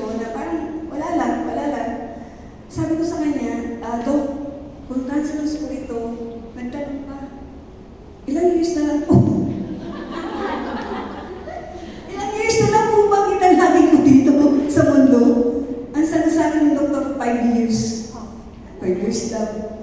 ko na parang wala lang. Sabi ko sa kanya, Dok, kung cancerous po ito, nagtanong pa, ilang years na lang po? Ilang years na lang po bang italagay ko dito sa mundo? Ang sabi sa akin ng doktor, 5 years. 5 years daw.